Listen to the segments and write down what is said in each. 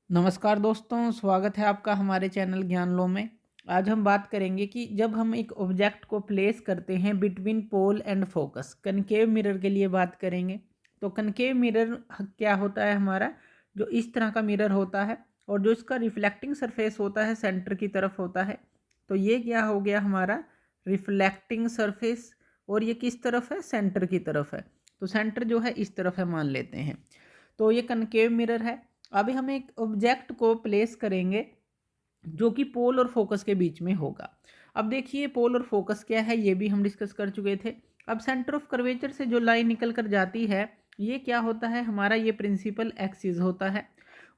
नमस्कार दोस्तों, स्वागत है आपका हमारे चैनल ज्ञान लो में। आज हम बात करेंगे कि जब हम एक ऑब्जेक्ट को प्लेस करते हैं between pole and focus, concave mirror के लिए बात करेंगे। तो कनकेव मिरर क्या होता है हमारा, जो इस तरह का मिरर होता है और जो इसका रिफ्लेक्टिंग सरफेस होता है सेंटर की तरफ होता है। तो ये क्या हो गया हमारा रिफ्लेक्टिंग सरफेस, और ये किस तरफ है, सेंटर की तरफ है। तो सेंटर जो है इस तरफ है मान लेते हैं। तो ये कनकेव मिरर है। अभी हम एक ऑब्जेक्ट को प्लेस करेंगे जो कि पोल और फोकस के बीच में होगा। अब देखिए पोल और फोकस क्या है ये भी हम डिस्कस कर चुके थे। अब सेंटर ऑफ कर्वेचर से जो लाइन निकल कर जाती है ये क्या होता है हमारा, ये प्रिंसिपल एक्सिस होता है।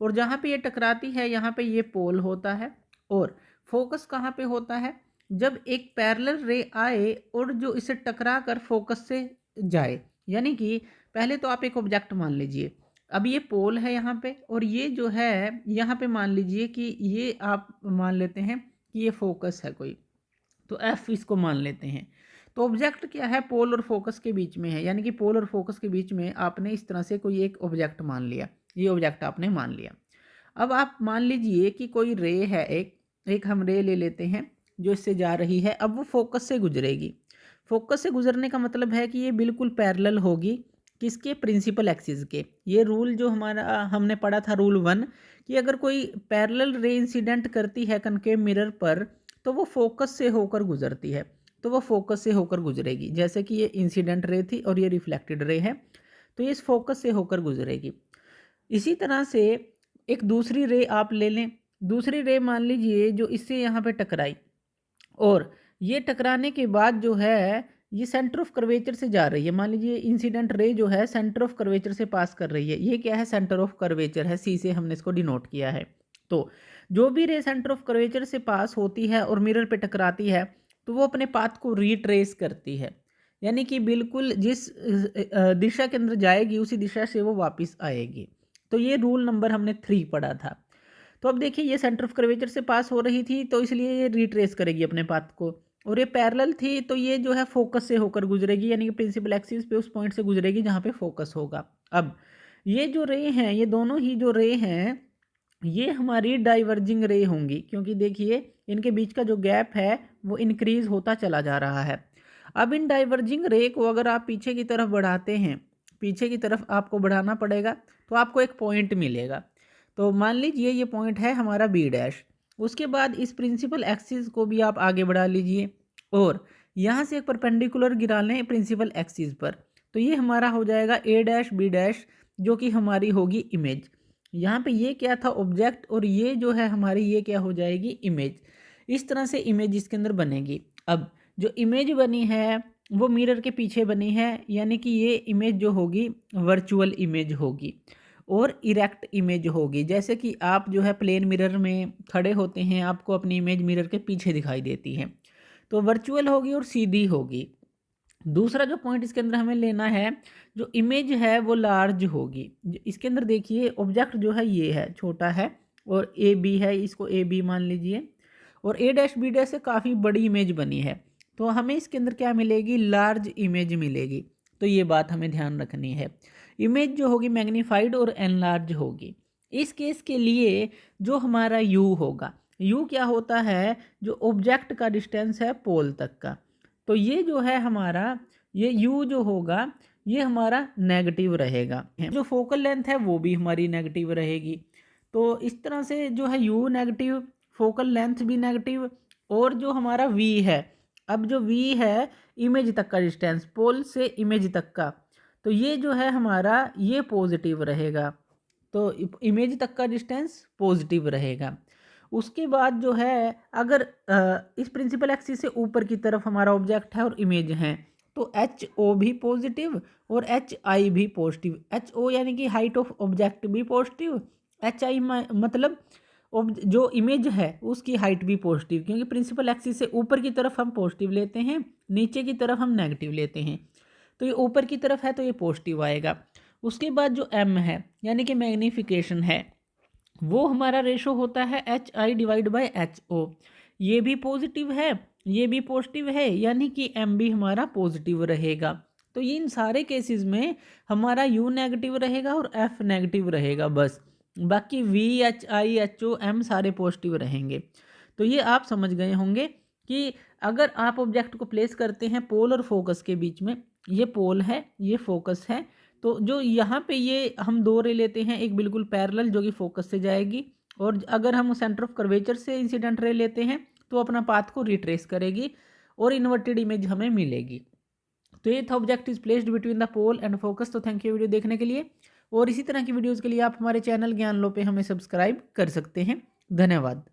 और जहाँ पे ये टकराती है यहाँ पे ये पोल होता है। और फोकस कहाँ पे होता है, जब एक पैरेलल रे आए और जो इसे टकरा कर फोकस से जाए। यानी कि पहले तो आप एक ऑब्जेक्ट मान लीजिए, अब ये पोल है यहाँ पे और ये जो है यहाँ पे मान लीजिए कि ये आप मान लेते हैं कि ये फोकस है कोई, तो एफ इसको मान लेते हैं। तो ऑब्जेक्ट क्या है, पोल और फोकस के बीच में है। यानी कि पोल और फोकस के बीच में आपने इस तरह से कोई एक ऑब्जेक्ट मान लिया, ये ऑब्जेक्ट आपने मान लिया। अब आप मान लीजिए कि कोई रे है, एक हम रे ले लेते हैं जो इससे जा रही है। अब वो फोकस से गुजरेगी। फोकस से गुजरने का मतलब है कि ये बिल्कुल पैरेलल होगी किसके, प्रिंसिपल एक्सिस के। ये रूल जो हमारा हमने पढ़ा था रूल 1, कि अगर कोई पैरेलल रे इंसिडेंट करती है कनकेव मिरर पर तो वो फोकस से होकर गुजरती है। तो वो फोकस से होकर गुजरेगी, जैसे कि ये इंसिडेंट रे थी और ये रिफ्लेक्टेड रे है, तो ये इस फोकस से होकर गुजरेगी। इसी तरह से एक दूसरी रे आप ले लें। दूसरी रे मान लीजिए जो इससे यहाँ पे टकराई, और ये टकराने के बाद जो है ये सेंटर ऑफ कर्वेचर से जा रही है। मान लीजिए इंसिडेंट रे जो है सेंटर ऑफ कर्वेचर से पास कर रही है। ये क्या है, सेंटर ऑफ कर्वेचर है, सी से हमने इसको डिनोट किया है। तो जो भी रे सेंटर ऑफ कर्वेचर से पास होती है और मिरर पे टकराती है तो वो अपने पाथ को रिट्रेस करती है। यानी कि बिल्कुल जिस दिशा के अंदर जाएगी उसी दिशा से वो वापस आएगी। तो ये रूल नंबर हमने 3 पढ़ा था। तो अब देखिए ये सेंटर ऑफ कर्वेचर से पास हो रही थी तो इसलिए ये रिट्रेस करेगी अपने पाथ को, और ये पैरेलल थी तो ये जो है फोकस से होकर गुजरेगी, यानी कि प्रिंसिपल एक्सिस पे उस पॉइंट से गुजरेगी जहाँ पे फोकस होगा। अब ये जो रे हैं, ये दोनों ही जो रे हैं ये हमारी डाइवर्जिंग रे होंगी, क्योंकि देखिए इनके बीच का जो गैप है वो इंक्रीज होता चला जा रहा है। अब इन डाइवर्जिंग रे को अगर आप पीछे की तरफ बढ़ाते हैं, पीछे की तरफ आपको बढ़ाना पड़ेगा तो आपको एक पॉइंट मिलेगा। तो मान लीजिए ये पॉइंट है हमारा बी डैश। उसके बाद इस प्रिंसिपल एक्सिस को भी आप आगे बढ़ा लीजिए और यहाँ से एक परपेंडिकुलर गिरा लें प्रिंसिपल एक्सिस पर। तो ये हमारा हो जाएगा ए डैश बी डैश, जो कि हमारी होगी इमेज। यहाँ पे ये क्या था, ऑब्जेक्ट, और ये जो है हमारी ये क्या हो जाएगी, इमेज। इस तरह से इमेज इसके अंदर बनेगी। अब जो इमेज बनी है वो मिरर के पीछे बनी है, यानी कि ये इमेज जो होगी वर्चुअल इमेज होगी और इरेक्ट इमेज होगी। जैसे कि आप जो है प्लेन मिरर में खड़े होते हैं, आपको अपनी इमेज मिरर के पीछे दिखाई देती है, तो वर्चुअल होगी और सीधी होगी। दूसरा जो पॉइंट इसके अंदर हमें लेना है, जो इमेज है वो लार्ज होगी। इसके अंदर देखिए ऑब्जेक्ट जो है ये है, छोटा है, और ए बी है, इसको ए बी मान लीजिए, और ए डैश बी डैश से काफ़ी बड़ी इमेज बनी है, तो हमें इसके अंदर क्या मिलेगी, लार्ज इमेज मिलेगी। तो ये बात हमें ध्यान रखनी है, इमेज जो होगी मैग्नीफाइड और एनलार्ज होगी। इस केस के लिए जो हमारा यू होगा, यू क्या होता है, जो ऑब्जेक्ट का डिस्टेंस है पोल तक का। तो ये जो है हमारा, ये u जो होगा ये हमारा नेगेटिव रहेगा। जो फोकल लेंथ है वो भी हमारी नेगेटिव रहेगी। तो इस तरह से जो है u नेगेटिव, फोकल लेंथ भी नेगेटिव, और जो हमारा v है, अब जो v है इमेज तक का डिस्टेंस, पोल से इमेज तक का, तो ये जो है हमारा ये पॉजिटिव रहेगा। तो इमेज तक का डिस्टेंस पॉजिटिव रहेगा। उसके बाद जो है अगर इस प्रिंसिपल एक्सिस से ऊपर की तरफ हमारा ऑब्जेक्ट है और इमेज है, तो एच ओ भी पॉजिटिव और एच आई भी पॉजिटिव। एच ओ यानी कि हाइट ऑफ ऑब्जेक्ट भी पॉजिटिव, एच आई मतलब जो इमेज है उसकी हाइट भी पॉजिटिव, क्योंकि प्रिंसिपल एक्सिस से ऊपर की तरफ हम पॉजिटिव लेते हैं, नीचे की तरफ हम नेगेटिव लेते हैं। तो ये ऊपर की तरफ है तो ये पॉजिटिव आएगा। उसके बाद जो एम है यानी कि मैग्नीफिकेशन है, वो हमारा रेशो होता है H I divide by H O. ये भी पॉजिटिव है, ये भी पॉजिटिव है, यानी कि एम भी हमारा पॉजिटिव रहेगा। तो ये इन सारे केसेस में हमारा यू नेगेटिव रहेगा और एफ नेगेटिव रहेगा बस। बाकी V, H, I, H, O, M सारे पॉजिटिव रहेंगे। तो ये आप समझ गए होंगे कि अगर आप ऑब्जेक्ट को प्लेस करते हैं पोल और फोकस के बीच में, ये पोल है, ये फोकस है, तो जो यहाँ पे ये हम दो रे लेते हैं, एक बिल्कुल पैरेलल जो कि फोकस से जाएगी, और अगर हम सेंटर ऑफ कर्वेचर से इंसिडेंट रे लेते हैं तो अपना पाथ को रिट्रेस करेगी और इन्वर्टेड इमेज हमें मिलेगी। तो ये था object is placed between the pole and focus. तो थैंक यू वीडियो देखने के लिए, और इसी तरह की वीडियोज़ के लिए आप हमारे चैनल ज्ञान लो पे हमें सब्सक्राइब कर सकते हैं। धन्यवाद।